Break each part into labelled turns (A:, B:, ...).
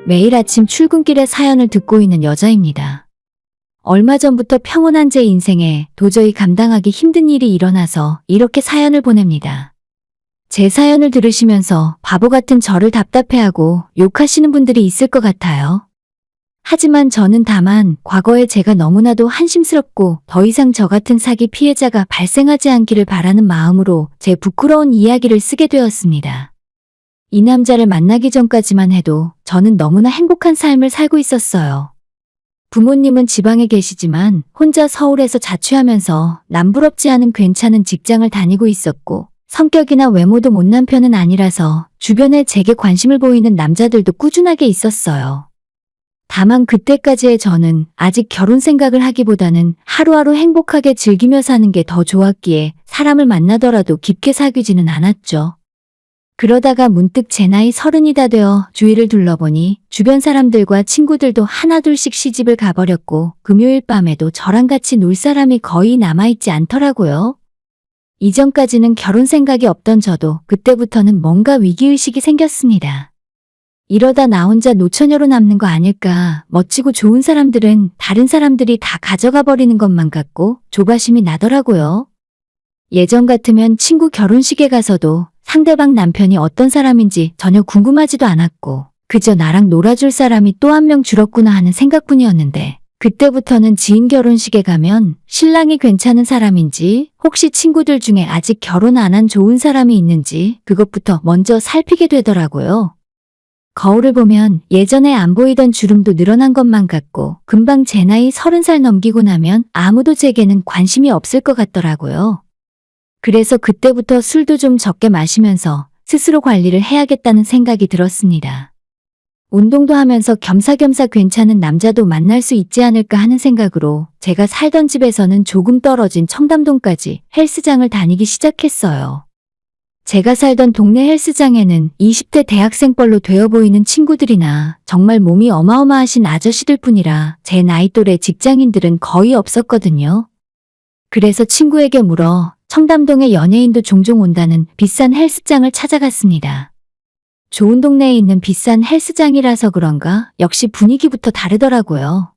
A: 매일 아침 출근길에 사연을 듣고 있는 여자입니다. 얼마 전부터 평온한 제 인생에 도저히 감당하기 힘든 일이 일어나서 이렇게 사연을 보냅니다. 제 사연을 들으시면서 바보 같은 저를 답답해하고 욕하시는 분들이 있을 것 같아요. 하지만 저는 다만 과거에 제가 너무나도 한심스럽고 더 이상 저 같은 사기 피해자가 발생하지 않기를 바라는 마음으로 제 부끄러운 이야기를 쓰게 되었습니다. 이 남자를 만나기 전까지만 해도 저는 너무나 행복한 삶을 살고 있었어요. 부모님은 지방에 계시지만 혼자 서울에서 자취하면서 남부럽지 않은 괜찮은 직장을 다니고 있었고, 성격이나 외모도 못난 편은 아니라서 주변에 제게 관심을 보이는 남자들도 꾸준하게 있었어요. 다만 그때까지의 저는 아직 결혼 생각을 하기보다는 하루하루 행복하게 즐기며 사는 게 더 좋았기에 사람을 만나더라도 깊게 사귀지는 않았죠. 그러다가 문득 제 나이 30이 다 되어 주위를 둘러보니 주변 사람들과 친구들도 하나둘씩 시집을 가버렸고 금요일 밤에도 저랑 같이 놀 사람이 거의 남아있지 않더라고요. 이전까지는 결혼 생각이 없던 저도 그때부터는 뭔가 위기의식이 생겼습니다. 이러다 나 혼자 노처녀로 남는 거 아닐까. 멋지고 좋은 사람들은 다른 사람들이 다 가져가 버리는 것만 같고 조바심이 나더라고요. 예전 같으면 친구 결혼식에 가서도 상대방 남편이 어떤 사람인지 전혀 궁금하지도 않았고 그저 나랑 놀아줄 사람이 또 한 명 줄었구나 하는 생각뿐이었는데, 그때부터는 지인 결혼식에 가면 신랑이 괜찮은 사람인지 혹시 친구들 중에 아직 결혼 안 한 좋은 사람이 있는지 그것부터 먼저 살피게 되더라고요. 거울을 보면 예전에 안 보이던 주름도 늘어난 것만 같고 금방 제 나이 30살 넘기고 나면 아무도 제게는 관심이 없을 것 같더라고요. 그래서 그때부터 술도 좀 적게 마시면서 스스로 관리를 해야겠다는 생각이 들었습니다. 운동도 하면서 겸사겸사 괜찮은 남자도 만날 수 있지 않을까 하는 생각으로 제가 살던 집에서는 조금 떨어진 청담동까지 헬스장을 다니기 시작했어요. 제가 살던 동네 헬스장에는 20대 대학생뻘로 되어 보이는 친구들이나 정말 몸이 어마어마하신 아저씨들 뿐이라 제 나이 또래 직장인들은 거의 없었거든요. 그래서 친구에게 물어 청담동에 연예인도 종종 온다는 비싼 헬스장을 찾아갔습니다. 좋은 동네에 있는 비싼 헬스장이라서 그런가 역시 분위기부터 다르더라고요.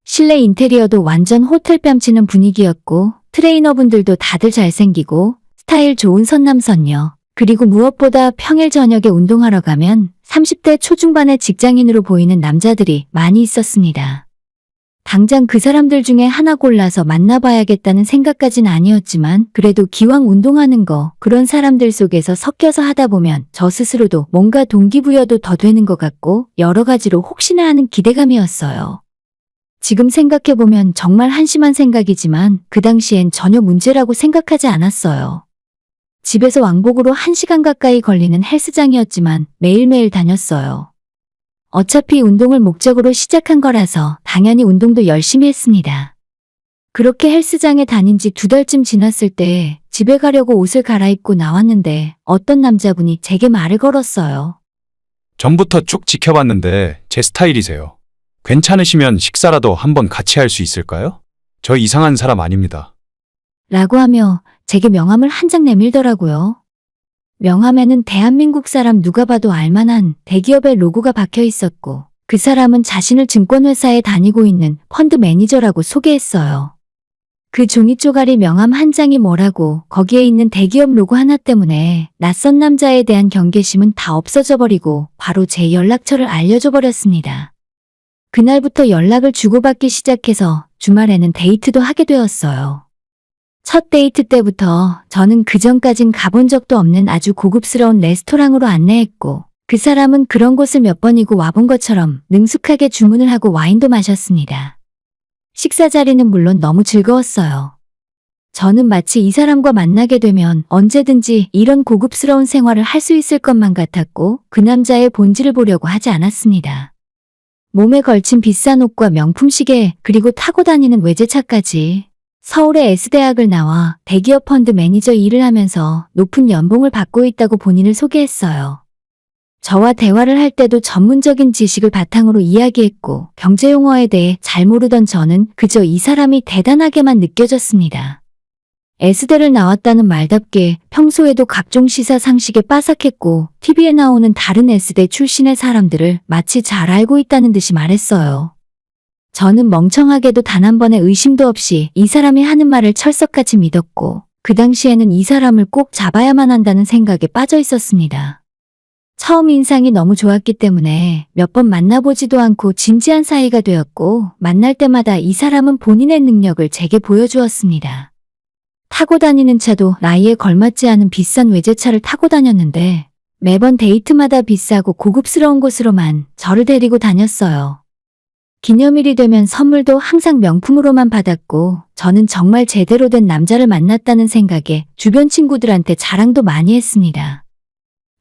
A: 실내 인테리어도 완전 호텔 뺨치는 분위기였고 트레이너분들도 다들 잘생기고 스타일 좋은 선남선녀, 그리고 무엇보다 평일 저녁에 운동하러 가면 30대 초중반의 직장인으로 보이는 남자들이 많이 있었습니다. 당장 그 사람들 중에 하나 골라서 만나봐야겠다는 생각까진 아니었지만 그래도 기왕 운동하는 거 그런 사람들 속에서 섞여서 하다 보면 저 스스로도 뭔가 동기부여도 더 되는 것 같고 여러 가지로 혹시나 하는 기대감이었어요. 지금 생각해보면 정말 한심한 생각이지만 그 당시엔 전혀 문제라고 생각하지 않았어요. 집에서 왕복으로 1시간 가까이 걸리는 헬스장이었지만 매일매일 다녔어요. 어차피 운동을 목적으로 시작한 거라서 당연히 운동도 열심히 했습니다. 그렇게 헬스장에 다닌 지 2달쯤 지났을 때 집에 가려고 옷을 갈아입고 나왔는데 어떤 남자분이 제게 말을 걸었어요.
B: 전부터 쭉 지켜봤는데 제 스타일이세요. 괜찮으시면 식사라도 한번 같이 할 수 있을까요? 저 이상한 사람 아닙니다.
A: 라고 하며 제게 명함을 한 장 내밀더라고요. 명함에는 대한민국 사람 누가 봐도 알만한 대기업의 로고가 박혀 있었고 그 사람은 자신을 증권회사에 다니고 있는 펀드 매니저라고 소개했어요. 그 종이 쪼가리 명함 한 장이 뭐라고 거기에 있는 대기업 로고 하나 때문에 낯선 남자에 대한 경계심은 다 없어져 버리고 바로 제 연락처를 알려줘 버렸습니다. 그날부터 연락을 주고받기 시작해서 주말에는 데이트도 하게 되었어요. 첫 데이트 때부터 저는 그전까진 가본 적도 없는 아주 고급스러운 레스토랑으로 안내했고 그 사람은 그런 곳을 몇 번이고 와본 것처럼 능숙하게 주문을 하고 와인도 마셨습니다. 식사 자리는 물론 너무 즐거웠어요. 저는 마치 이 사람과 만나게 되면 언제든지 이런 고급스러운 생활을 할 수 있을 것만 같았고 그 남자의 본질을 보려고 하지 않았습니다. 몸에 걸친 비싼 옷과 명품 시계 그리고 타고 다니는 외제차까지 서울의 S대학을 나와 대기업 펀드 매니저 일을 하면서 높은 연봉을 받고 있다고 본인을 소개했어요. 저와 대화를 할 때도 전문적인 지식을 바탕으로 이야기했고 경제용어에 대해 잘 모르던 저는 그저 이 사람이 대단하게만 느껴졌습니다. S대를 나왔다는 말답게 평소에도 각종 시사 상식에 빠삭했고 TV에 나오는 다른 S대 출신의 사람들을 마치 잘 알고 있다는 듯이 말했어요. 저는 멍청하게도 단 한 번의 의심도 없이 이 사람이 하는 말을 철석같이 믿었고 그 당시에는 이 사람을 꼭 잡아야만 한다는 생각에 빠져 있었습니다. 처음 인상이 너무 좋았기 때문에 몇 번 만나보지도 않고 진지한 사이가 되었고 만날 때마다 이 사람은 본인의 능력을 제게 보여주었습니다. 타고 다니는 차도 나이에 걸맞지 않은 비싼 외제차를 타고 다녔는데 매번 데이트마다 비싸고 고급스러운 곳으로만 저를 데리고 다녔어요. 기념일이 되면 선물도 항상 명품으로만 받았고 저는 정말 제대로 된 남자를 만났다는 생각에 주변 친구들한테 자랑도 많이 했습니다.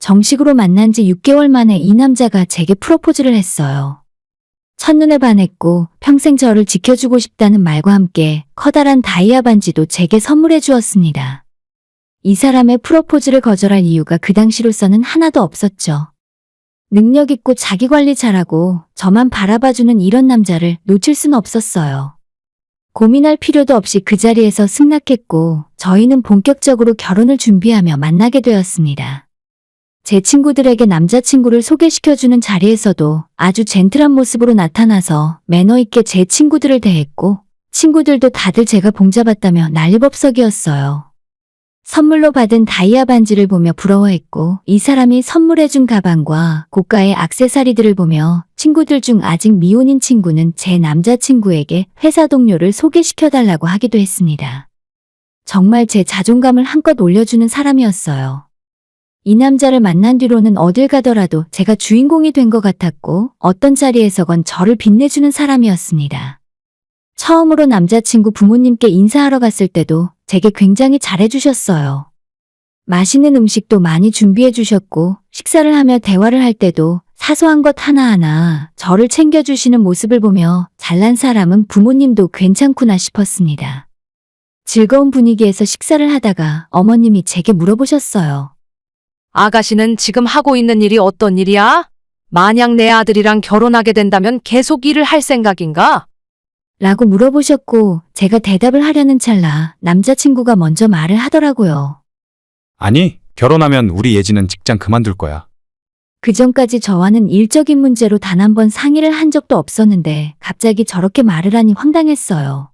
A: 정식으로 만난 지 6개월 만에 이 남자가 제게 프로포즈를 했어요. 첫눈에 반했고 평생 저를 지켜주고 싶다는 말과 함께 커다란 다이아 반지도 제게 선물해 주었습니다. 이 사람의 프로포즈를 거절할 이유가 그 당시로서는 하나도 없었죠. 능력 있고 자기 관리 잘하고 저만 바라봐주는 이런 남자를 놓칠 순 없었어요. 고민할 필요도 없이 그 자리에서 승낙했고 저희는 본격적으로 결혼을 준비하며 만나게 되었습니다. 제 친구들에게 남자친구를 소개시켜주는 자리에서도 아주 젠틀한 모습으로 나타나서 매너 있게 제 친구들을 대했고 친구들도 다들 제가 봉잡았다며 난리법석이었어요. 선물로 받은 다이아 반지를 보며 부러워했고 이 사람이 선물해준 가방과 고가의 액세서리들을 보며 친구들 중 아직 미혼인 친구는 제 남자친구에게 회사 동료를 소개시켜달라고 하기도 했습니다. 정말 제 자존감을 한껏 올려주는 사람이었어요. 이 남자를 만난 뒤로는 어딜 가더라도 제가 주인공이 된 것 같았고 어떤 자리에서건 저를 빛내주는 사람이었습니다. 처음으로 남자친구 부모님께 인사하러 갔을 때도 제게 굉장히 잘해주셨어요. 맛있는 음식도 많이 준비해주셨고 식사를 하며 대화를 할 때도 사소한 것 하나하나 저를 챙겨주시는 모습을 보며 잘난 사람은 부모님도 괜찮구나 싶었습니다. 즐거운 분위기에서 식사를 하다가 어머님이 제게 물어보셨어요.
C: 아가씨는 지금 하고 있는 일이 어떤 일이야? 만약 내 아들이랑 결혼하게 된다면 계속 일을 할 생각인가?
A: 라고 물어보셨고 제가 대답을 하려는 찰나 남자친구가 먼저 말을 하더라고요.
B: 아니, 결혼하면 우리 예지는 직장 그만둘 거야.
A: 그 전까지 저와는 일적인 문제로 단 한 번 상의를 한 적도 없었는데 갑자기 저렇게 말을 하니 황당했어요.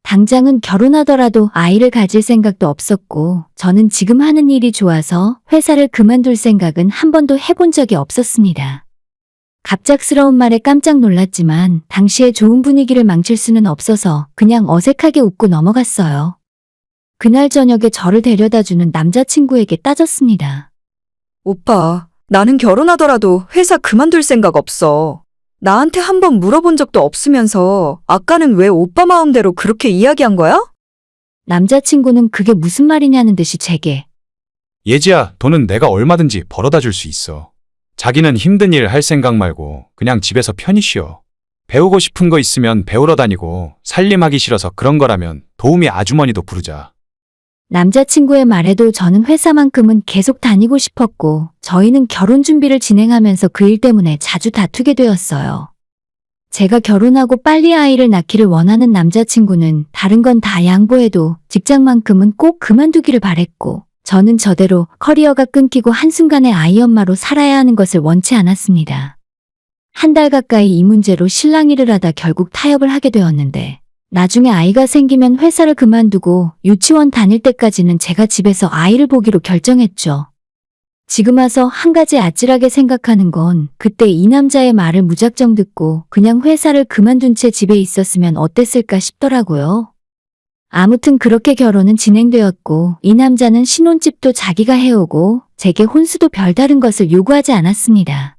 A: 당장은 결혼하더라도 아이를 가질 생각도 없었고 저는 지금 하는 일이 좋아서 회사를 그만둘 생각은 한 번도 해본 적이 없었습니다. 갑작스러운 말에 깜짝 놀랐지만 당시의 좋은 분위기를 망칠 수는 없어서 그냥 어색하게 웃고 넘어갔어요. 그날 저녁에 저를 데려다주는 남자친구에게 따졌습니다.
D: 오빠, 나는 결혼하더라도 회사 그만둘 생각 없어. 나한테 한 번 물어본 적도 없으면서 아까는 왜 오빠 마음대로 그렇게 이야기한 거야?
A: 남자친구는 그게 무슨 말이냐는 듯이 제게
B: 예지야, 돈은 내가 얼마든지 벌어다 줄 수 있어. 자기는 힘든 일 할 생각 말고 그냥 집에서 편히 쉬어. 배우고 싶은 거 있으면 배우러 다니고 살림하기 싫어서 그런 거라면 도우미 아주머니도 부르자.
A: 남자친구의 말에도 저는 회사만큼은 계속 다니고 싶었고 저희는 결혼 준비를 진행하면서 그 일 때문에 자주 다투게 되었어요. 제가 결혼하고 빨리 아이를 낳기를 원하는 남자친구는 다른 건 다 양보해도 직장만큼은 꼭 그만두기를 바랬고 저는 저대로 커리어가 끊기고 한순간에 아이 엄마로 살아야 하는 것을 원치 않았습니다. 한 달 가까이 이 문제로 실랑이를 하다 결국 타협을 하게 되었는데 나중에 아이가 생기면 회사를 그만두고 유치원 다닐 때까지는 제가 집에서 아이를 보기로 결정했죠. 지금 와서 한 가지 아찔하게 생각하는 건 그때 이 남자의 말을 무작정 듣고 그냥 회사를 그만둔 채 집에 있었으면 어땠을까 싶더라고요. 아무튼 그렇게 결혼은 진행되었고 이 남자는 신혼집도 자기가 해오고 제게 혼수도 별다른 것을 요구하지 않았습니다.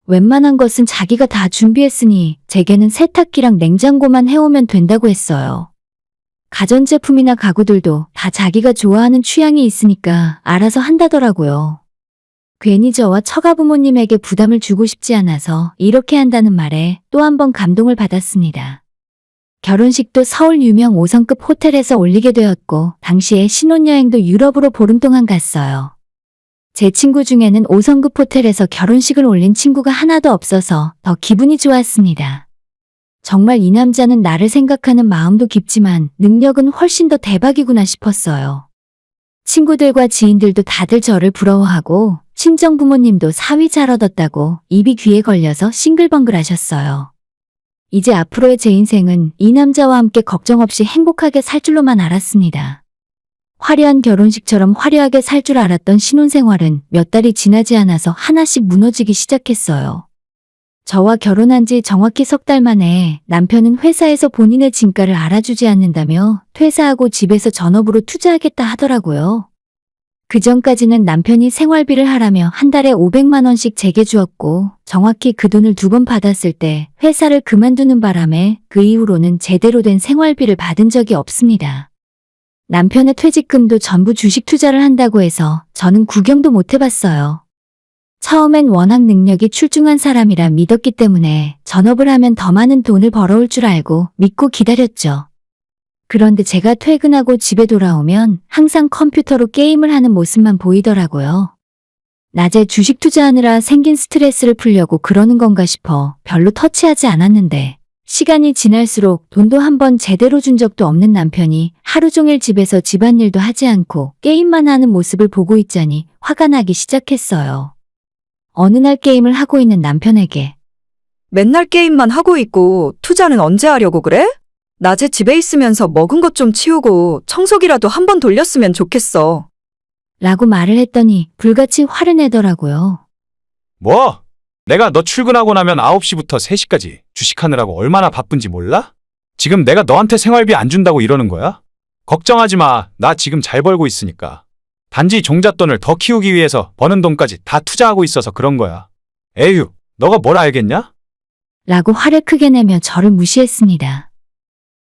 A: 웬만한 것은 자기가 다 준비했으니 제게는 세탁기랑 냉장고만 해오면 된다고 했어요. 가전제품이나 가구들도 다 자기가 좋아하는 취향이 있으니까 알아서 한다더라고요. 괜히 저와 처가 부모님에게 부담을 주고 싶지 않아서 이렇게 한다는 말에 또 한 번 감동을 받았습니다. 결혼식도 서울 유명 5성급 호텔에서 올리게 되었고 당시에 신혼여행도 유럽으로 보름 동안 갔어요. 제 친구 중에는 5성급 호텔에서 결혼식을 올린 친구가 하나도 없어서 더 기분이 좋았습니다. 정말 이 남자는 나를 생각하는 마음도 깊지만 능력은 훨씬 더 대박이구나 싶었어요. 친구들과 지인들도 다들 저를 부러워하고 친정 부모님도 사위 잘 얻었다고 입이 귀에 걸려서 싱글벙글 하셨어요. 이제 앞으로의 제 인생은 이 남자와 함께 걱정 없이 행복하게 살 줄로만 알았습니다. 화려한 결혼식처럼 화려하게 살 줄 알았던 신혼생활은 몇 달이 지나지 않아서 하나씩 무너지기 시작했어요. 저와 결혼한 지 정확히 석 달 만에 남편은 회사에서 본인의 진가를 알아주지 않는다며 퇴사하고 집에서 전업으로 투자하겠다 하더라고요. 그 전까지는 남편이 생활비를 하라며 한 달에 500만 원씩 제게 주었고 정확히 그 돈을 2번 받았을 때 회사를 그만두는 바람에 그 이후로는 제대로 된 생활비를 받은 적이 없습니다. 남편의 퇴직금도 전부 주식 투자를 한다고 해서 저는 구경도 못 해봤어요. 처음엔 워낙 능력이 출중한 사람이라 믿었기 때문에 전업을 하면 더 많은 돈을 벌어올 줄 알고 믿고 기다렸죠. 그런데 제가 퇴근하고 집에 돌아오면 항상 컴퓨터로 게임을 하는 모습만 보이더라고요. 낮에 주식 투자하느라 생긴 스트레스를 풀려고 그러는 건가 싶어 별로 터치하지 않았는데 시간이 지날수록 돈도 한번 제대로 준 적도 없는 남편이 하루 종일 집에서 집안일도 하지 않고 게임만 하는 모습을 보고 있자니 화가 나기 시작했어요. 어느 날 게임을 하고 있는 남편에게
D: 맨날 게임만 하고 있고 투자는 언제 하려고 그래? 낮에 집에 있으면서 먹은 것 좀 치우고 청소기라도 한번 돌렸으면 좋겠어.
A: 라고 말을 했더니 불같이 화를 내더라고요.
B: 뭐? 내가 너 출근하고 나면 9시부터 3시까지 주식하느라고 얼마나 바쁜지 몰라? 지금 내가 너한테 생활비 안 준다고 이러는 거야? 걱정하지 마. 나 지금 잘 벌고 있으니까. 단지 종잣돈을 더 키우기 위해서 버는 돈까지 다 투자하고 있어서 그런 거야. 에휴, 너가 뭘 알겠냐?
A: 라고 화를 크게 내며 저를 무시했습니다.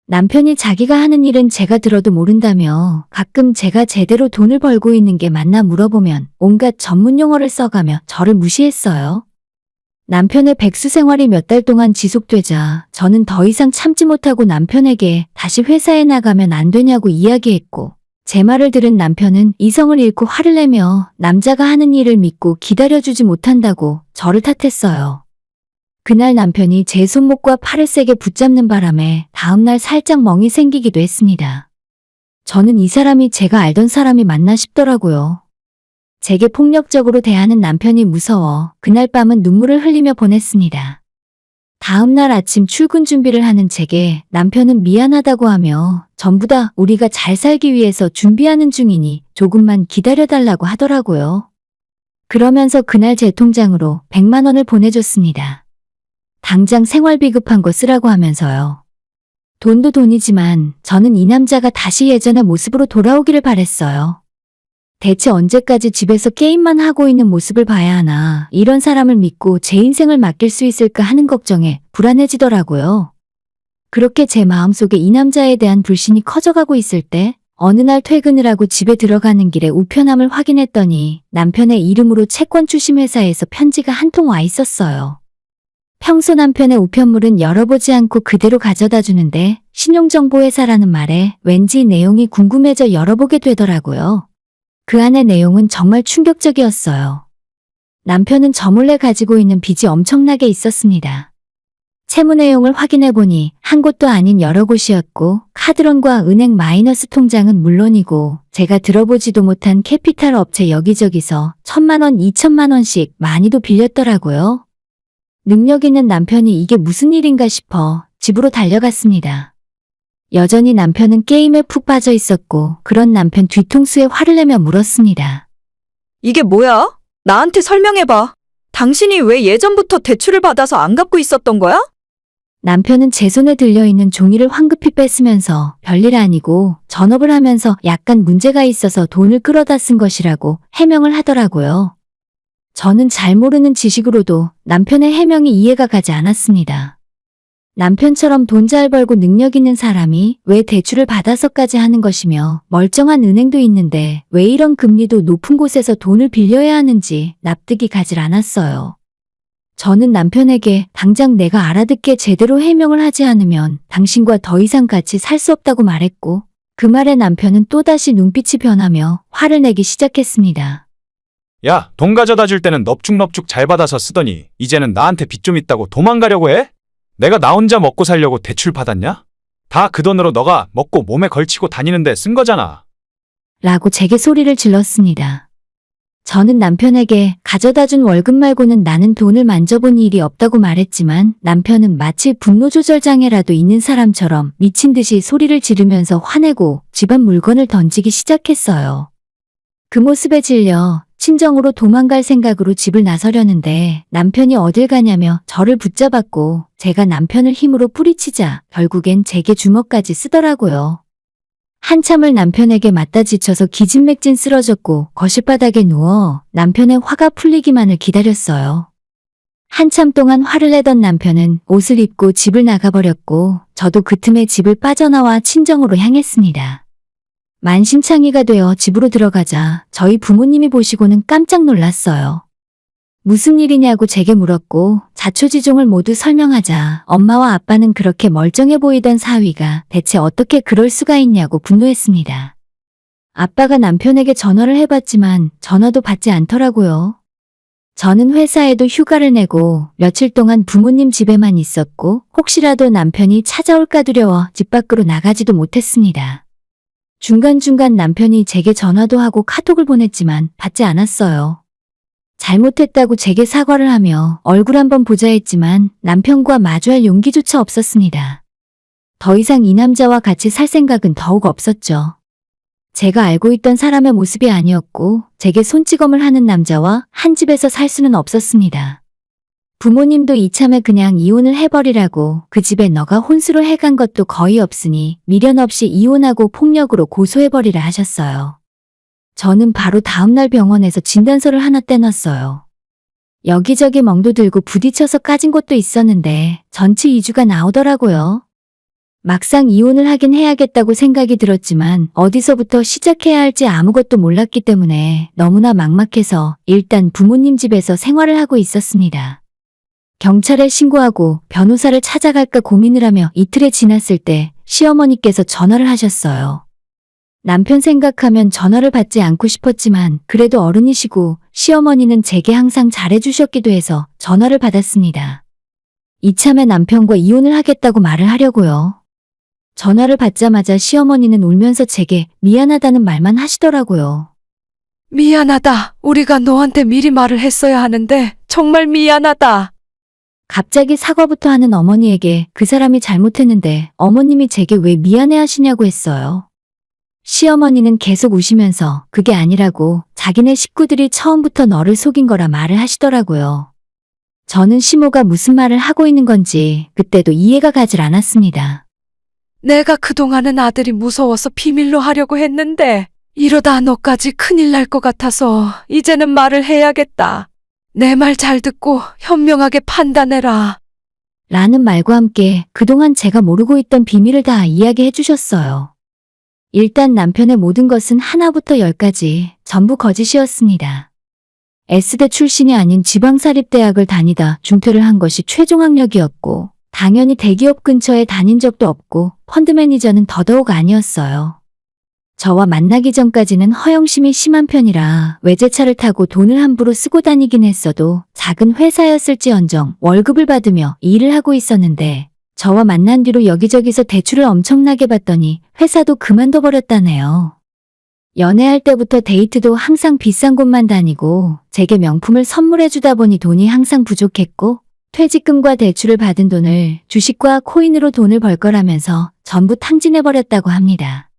A: 남편이 자기가 하는 일은 제가 들어도 모른다며 가끔 제가 제대로 돈을 벌고 있는 게 맞나 물어보면 온갖 전문 용어를 써가며 저를 무시했어요. 남편의 백수 생활이 몇 달 동안 지속되자 저는 더 이상 참지 못하고 남편에게 다시 회사에 나가면 안 되냐고 이야기했고 제 말을 들은 남편은 이성을 잃고 화를 내며 남자가 하는 일을 믿고 기다려주지 못한다고 저를 탓했어요. 그날 남편이 제 손목과 팔을 세게 붙잡는 바람에 다음날 살짝 멍이 생기기도 했습니다. 저는 이 사람이 제가 알던 사람이 맞나 싶더라고요. 제게 폭력적으로 대하는 남편이 무서워 그날 밤은 눈물을 흘리며 보냈습니다. 다음날 아침 출근 준비를 하는 제게 남편은 미안하다고 하며 전부 다 우리가 잘 살기 위해서 준비하는 중이니 조금만 기다려달라고 하더라고요. 그러면서 그날 제 통장으로 100만 원을 보내줬습니다. 당장 생활비 급한 거 쓰라고 하면서요. 돈도 돈이지만 저는 이 남자가 다시 예전의 모습으로 돌아오기를 바랬어요. 대체 언제까지 집에서 게임만 하고 있는 모습을 봐야 하나, 이런 사람을 믿고 제 인생을 맡길 수 있을까 하는 걱정에 불안해지더라고요. 그렇게 제 마음속에 이 남자에 대한 불신이 커져가고 있을 때 어느 날 퇴근을 하고 집에 들어가는 길에 우편함을 확인했더니 남편의 이름으로 채권 추심 회사에서 편지가 한 통 와 있었어요. 평소 남편의 우편물은 열어보지 않고 그대로 가져다 주는데 신용정보회사라는 말에 왠지 내용이 궁금해져 열어보게 되더라고요. 그 안의 내용은 정말 충격적이었어요. 남편은 저 몰래 가지고 있는 빚이 엄청나게 있었습니다. 채무 내용을 확인해보니 한 곳도 아닌 여러 곳이었고 카드론과 은행 마이너스 통장은 물론이고 제가 들어보지도 못한 캐피탈 업체 여기저기서 1,000만 원, 2천만 원씩 많이도 빌렸더라고요. 능력 있는 남편이 이게 무슨 일인가 싶어 집으로 달려갔습니다. 여전히 남편은 게임에 푹 빠져 있었고 그런 남편 뒤통수에 화를 내며 물었습니다.
D: 이게 뭐야? 나한테 설명해봐. 당신이 왜 예전부터 대출을 받아서 안 갚고 있었던 거야?
A: 남편은 제 손에 들려있는 종이를 황급히 뺐으면서 별일 아니고 전업을 하면서 약간 문제가 있어서 돈을 끌어다 쓴 것이라고 해명을 하더라고요. 저는 잘 모르는 지식으로도 남편의 해명이 이해가 가지 않았습니다. 남편처럼 돈 잘 벌고 능력 있는 사람이 왜 대출을 받아서까지 하는 것이며 멀쩡한 은행도 있는데 왜 이런 금리도 높은 곳에서 돈을 빌려야 하는지 납득이 가질 않았어요. 저는 남편에게 당장 내가 알아듣게 제대로 해명을 하지 않으면 당신과 더 이상 같이 살 수 없다고 말했고 그 말에 남편은 또다시 눈빛이 변하며 화를 내기 시작했습니다.
B: 야, 돈 가져다 줄 때는 넙죽넙죽 잘 받아서 쓰더니 이제는 나한테 빚 좀 있다고 도망가려고 해? 내가 나 혼자 먹고 살려고 대출 받았냐? 다 그 돈으로 너가 먹고 몸에 걸치고 다니는데 쓴 거잖아.
A: 라고 제게 소리를 질렀습니다. 저는 남편에게 가져다 준 월급 말고는 나는 돈을 만져본 일이 없다고 말했지만 남편은 마치 분노 조절 장애라도 있는 사람처럼 미친 듯이 소리를 지르면서 화내고 집안 물건을 던지기 시작했어요. 그 모습에 질려 친정으로 도망갈 생각으로 집을 나서려는데 남편이 어딜 가냐며 저를 붙잡았고 제가 남편을 힘으로 뿌리치자 결국엔 제게 주먹까지 쓰더라고요. 한참을 남편에게 맞다 지쳐서 기진맥진 쓰러졌고 거실바닥에 누워 남편의 화가 풀리기만을 기다렸어요. 한참 동안 화를 내던 남편은 옷을 입고 집을 나가버렸고 저도 그 틈에 집을 빠져나와 친정으로 향했습니다. 만신창이가 되어 집으로 들어가자 저희 부모님이 보시고는 깜짝 놀랐어요. 무슨 일이냐고 제게 물었고 자초지종을 모두 설명하자 엄마와 아빠는 그렇게 멀쩡해 보이던 사위가 대체 어떻게 그럴 수가 있냐고 분노했습니다. 아빠가 남편에게 전화를 해봤지만 전화도 받지 않더라고요. 저는 회사에도 휴가를 내고 며칠 동안 부모님 집에만 있었고 혹시라도 남편이 찾아올까 두려워 집 밖으로 나가지도 못했습니다. 중간중간 남편이 제게 전화도 하고 카톡을 보냈지만 받지 않았어요. 잘못했다고 제게 사과를 하며 얼굴 한번 보자 했지만 남편과 마주할 용기조차 없었습니다. 더 이상 이 남자와 같이 살 생각은 더욱 없었죠. 제가 알고 있던 사람의 모습이 아니었고 제게 손찌검을 하는 남자와 한 집에서 살 수는 없었습니다. 부모님도 이참에 그냥 이혼을 해버리라고 그 집에 너가 혼수로 해간 것도 거의 없으니 미련 없이 이혼하고 폭력으로 고소해버리라 하셨어요. 저는 바로 다음날 병원에서 진단서를 하나 떼놨어요. 여기저기 멍도 들고 부딪혀서 까진 곳도 있었는데 전치 2주가 나오더라고요. 막상 이혼을 하긴 해야겠다고 생각이 들었지만 어디서부터 시작해야 할지 아무것도 몰랐기 때문에 너무나 막막해서 일단 부모님 집에서 생활을 하고 있었습니다. 경찰에 신고하고 변호사를 찾아갈까 고민을 하며 이틀에 지났을 때 시어머니께서 전화를 하셨어요. 남편 생각하면 전화를 받지 않고 싶었지만 그래도 어른이시고 시어머니는 제게 항상 잘해주셨기도 해서 전화를 받았습니다. 이참에 남편과 이혼을 하겠다고 말을 하려고요. 전화를 받자마자 시어머니는 울면서 제게 미안하다는 말만 하시더라고요.
C: 미안하다. 우리가 너한테 미리 말을 했어야 하는데 정말 미안하다.
A: 갑자기 사과부터 하는 어머니에게 그 사람이 잘못했는데 어머님이 제게 왜 미안해 하시냐고 했어요. 시어머니는 계속 우시면서 그게 아니라고 자기네 식구들이 처음부터 너를 속인 거라 말을 하시더라고요. 저는 시모가 무슨 말을 하고 있는 건지 그때도 이해가 가질 않았습니다.
C: 내가 그동안은 아들이 무서워서 비밀로 하려고 했는데 이러다 너까지 큰일 날 것 같아서 이제는 말을 해야겠다. 내 말 잘 듣고 현명하게 판단해라.
A: 라는 말과 함께 그동안 제가 모르고 있던 비밀을 다 이야기해 주셨어요. 일단 남편의 모든 것은 하나부터 열까지 전부 거짓이었습니다. S대 출신이 아닌 지방사립대학을 다니다 중퇴를 한 것이 최종 학력이었고 당연히 대기업 근처에 다닌 적도 없고 펀드 매니저는 더더욱 아니었어요. 저와 만나기 전까지는 허영심이 심한 편이라 외제차를 타고 돈을 함부로 쓰고 다니긴 했어도 작은 회사였을지언정 월급을 받으며 일을 하고 있었는데 저와 만난 뒤로 여기저기서 대출을 엄청나게 받더니 회사도 그만둬버렸다네요. 연애할 때부터 데이트도 항상 비싼 곳만 다니고 제게 명품을 선물해주다 보니 돈이 항상 부족했고 퇴직금과 대출을 받은 돈을 주식과 코인으로 돈을 벌 거라면서 전부 탕진해버렸다고 합니다.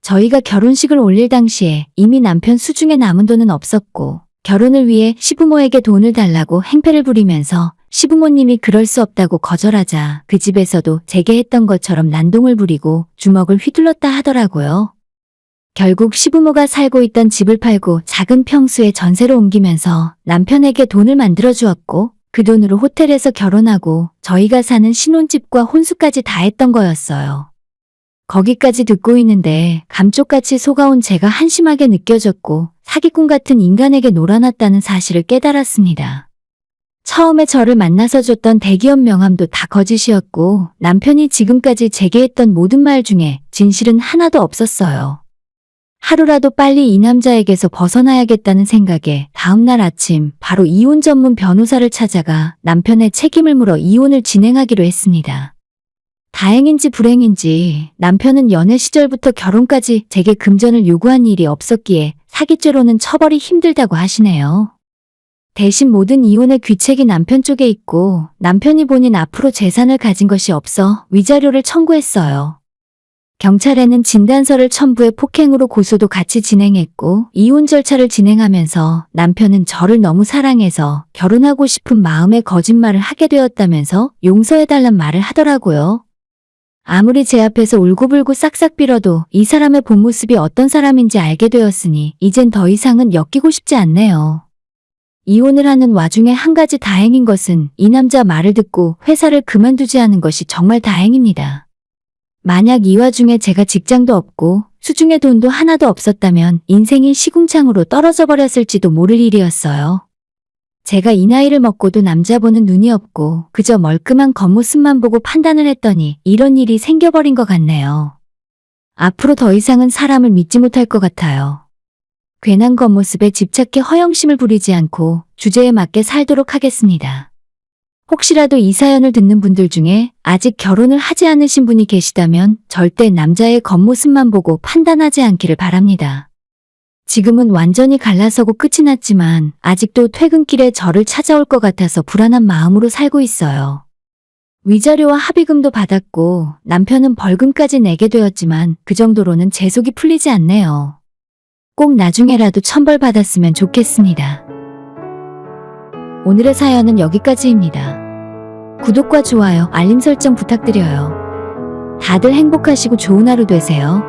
A: 저희가 결혼식을 올릴 당시에 이미 남편 수중에 남은 돈은 없었고 결혼을 위해 시부모에게 돈을 달라고 행패를 부리면서 시부모님이 그럴 수 없다고 거절하자 그 집에서도 제게 했던 것처럼 난동을 부리고 주먹을 휘둘렀다 하더라고요. 결국 시부모가 살고 있던 집을 팔고 작은 평수에 전세로 옮기면서 남편에게 돈을 만들어 주었고 그 돈으로 호텔에서 결혼하고 저희가 사는 신혼집과 혼수까지 다 했던 거였어요. 거기까지 듣고 있는데 감쪽같이 속아온 제가 한심하게 느껴졌고 사기꾼 같은 인간에게 놀아났다는 사실을 깨달았습니다. 처음에 저를 만나서 줬던 대기업 명함도 다 거짓이었고 남편이 지금까지 제게 했던 모든 말 중에 진실은 하나도 없었어요. 하루라도 빨리 이 남자에게서 벗어나야겠다는 생각에 다음날 아침 바로 이혼 전문 변호사를 찾아가 남편의 책임을 물어 이혼을 진행하기로 했습니다. 다행인지 불행인지 남편은 연애 시절부터 결혼까지 제게 금전을 요구한 일이 없었기에 사기죄로는 처벌이 힘들다고 하시네요. 대신 모든 이혼의 귀책이 남편 쪽에 있고 남편이 본인 앞으로 재산을 가진 것이 없어 위자료를 청구했어요. 경찰에는 진단서를 첨부해 폭행으로 고소도 같이 진행했고 이혼 절차를 진행하면서 남편은 저를 너무 사랑해서 결혼하고 싶은 마음에 거짓말을 하게 되었다면서 용서해달란 말을 하더라고요. 아무리 제 앞에서 울고불고 싹싹 빌어도 이 사람의 본 모습이 어떤 사람인지 알게 되었으니 이젠 더 이상은 엮이고 싶지 않네요. 이혼을 하는 와중에 한 가지 다행인 것은 이 남자 말을 듣고 회사를 그만두지 않은 것이 정말 다행입니다. 만약 이 와중에 제가 직장도 없고 수중에 돈도 하나도 없었다면 인생이 시궁창으로 떨어져 버렸을지도 모를 일이었어요. 제가 이 나이를 먹고도 남자 보는 눈이 없고 그저 멀끔한 겉모습만 보고 판단을 했더니 이런 일이 생겨버린 것 같네요. 앞으로 더 이상은 사람을 믿지 못할 것 같아요. 괜한 겉모습에 집착해 허영심을 부리지 않고 주제에 맞게 살도록 하겠습니다. 혹시라도 이 사연을 듣는 분들 중에 아직 결혼을 하지 않으신 분이 계시다면 절대 남자의 겉모습만 보고 판단하지 않기를 바랍니다. 지금은 완전히 갈라서고 끝이 났지만 아직도 퇴근길에 저를 찾아올 것 같아서 불안한 마음으로 살고 있어요. 위자료와 합의금도 받았고 남편은 벌금까지 내게 되었지만 그 정도로는 제 속이 풀리지 않네요. 꼭 나중에라도 천벌받았으면 좋겠습니다. 오늘의 사연은 여기까지입니다. 구독과 좋아요, 알림 설정 부탁드려요. 다들 행복하시고 좋은 하루 되세요.